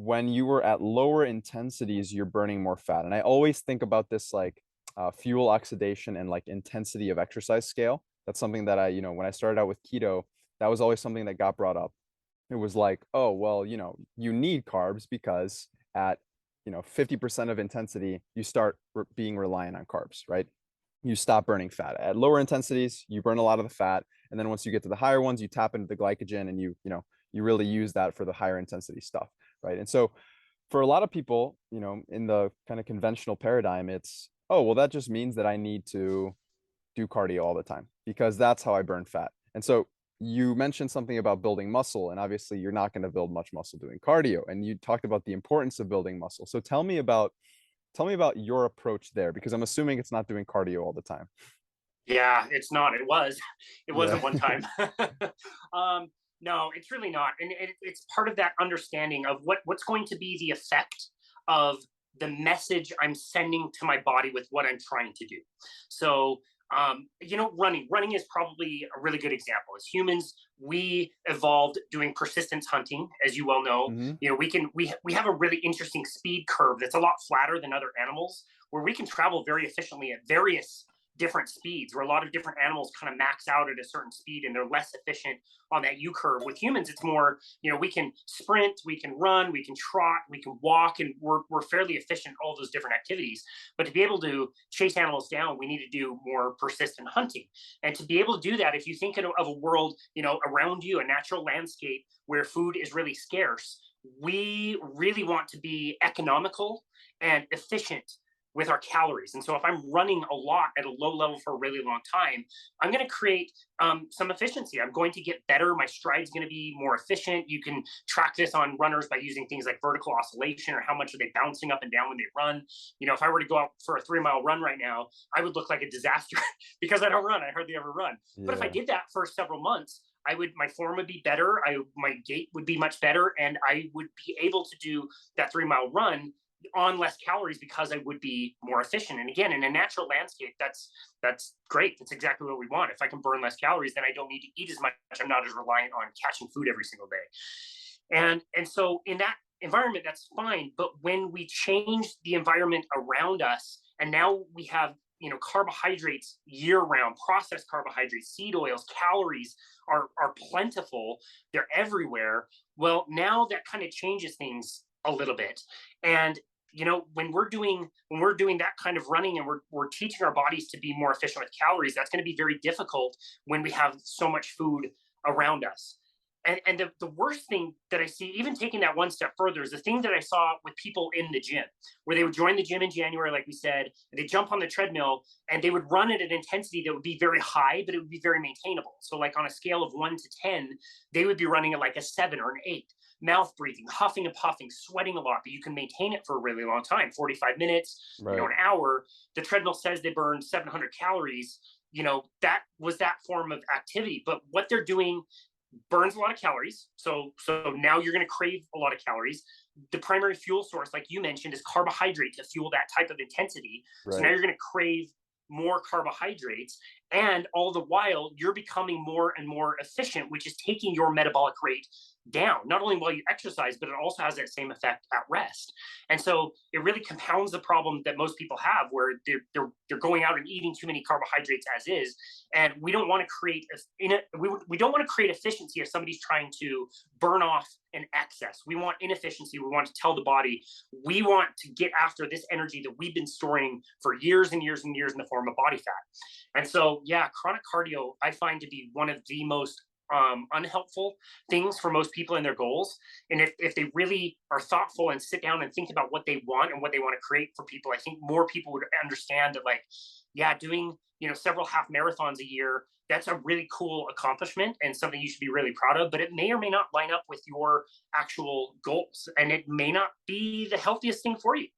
when you were at lower intensities, you're burning more fat. And I always think about this like fuel oxidation and like intensity of exercise scale. That's something that when I started out with keto, that was always something that got brought up. It was like, oh, well, you need carbs because at 50% of intensity, you start being reliant on carbs, right? You stop burning fat. At lower intensities, you burn a lot of the fat. And then once you get to the higher ones, you tap into the glycogen and you really use that for the higher intensity stuff, right? And so for a lot of people, in the kind of conventional paradigm, it's, oh, well, that just means that I need to do cardio all the time because that's how I burn fat. And so you mentioned something about building muscle, and obviously you're not going to build much muscle doing cardio. And you talked about the importance of building muscle. So tell me about your approach there, because I'm assuming it's not doing cardio all the time. Yeah, it's not. It was Yeah. at one time. No, it's really not. And it's part of that understanding of what's going to be the effect of the message I'm sending to my body with what I'm trying to do. So, running is probably a really good example. As humans, we evolved doing persistence hunting, as you well know. Hmm. We have a really interesting speed curve that's a lot flatter than other animals, where we can travel very efficiently at various different speeds, where a lot of different animals kind of max out at a certain speed and they're less efficient on that U curve. With humans, it's more, we can sprint, we can run, we can trot, we can walk, and we're fairly efficient in all those different activities. But to be able to chase animals down, we need to do more persistent hunting. And to be able to do that, if you think of a world, around you, a natural landscape where food is really scarce, we really want to be economical and efficient with our calories. And so if I'm running a lot at a low level for a really long time, I'm going to create some efficiency. I'm going to get better. My stride's going to be more efficient. You can track this on runners by using things like vertical oscillation, or how much are they bouncing up and down when they run. If I were to go out for a 3 mile run right now, I would look like a disaster because I don't run. I hardly ever run. But if I Yeah. did that for several months, my form would be better. My gait would be much better, and I would be able to do that 3 mile run on less calories because I would be more efficient. And again, in a natural landscape, that's great. That's exactly what we want. If I can burn less calories, then I don't need to eat as much. I'm not as reliant on catching food every single day. And so in that environment, that's fine. But when we change the environment around us, and now we have carbohydrates year round, processed carbohydrates, seed oils, calories are plentiful. They're everywhere. Well, now that kind of changes things a little bit. And when we're doing that kind of running, and we're teaching our bodies to be more efficient with calories, that's going to be very difficult when we have so much food around us. And the worst thing that I see, even taking that one step further, is the thing that I saw with people in the gym, where they would join the gym in January, like we said, and they jump on the treadmill and they would run at an intensity that would be very high, but it would be very maintainable. So like on a scale of 1 to 10, they would be running at like a 7 or an 8, mouth breathing, huffing and puffing, sweating a lot, but you can maintain it for a really long time, 45 minutes, Right. an hour. The treadmill says they burn 700 calories. That was that form of activity. But what they're doing burns a lot of calories. So now you're going to crave a lot of calories. The primary fuel source, like you mentioned, is carbohydrate to fuel that type of intensity. So now Right. you're going to crave more carbohydrates. And all the while, you're becoming more and more efficient, which is taking your metabolic rate down, not only while you exercise, but it also has that same effect at rest. And so it really compounds the problem that most people have, where they're going out and eating too many carbohydrates as is. And we don't want to create we don't want to create efficiency if somebody's trying to burn off an excess. We want inefficiency. We want to tell the body we want to get after this energy that we've been storing for years and years and years in the form of body fat. And so, yeah, chronic cardio I find to be one of the most unhelpful things for most people in their goals. And if they really are thoughtful and sit down and think about what they want and what they want to create for people, I think more people would understand that, like, yeah, doing, several half marathons a year, that's a really cool accomplishment and something you should be really proud of, but it may or may not line up with your actual goals. And it may not be the healthiest thing for you.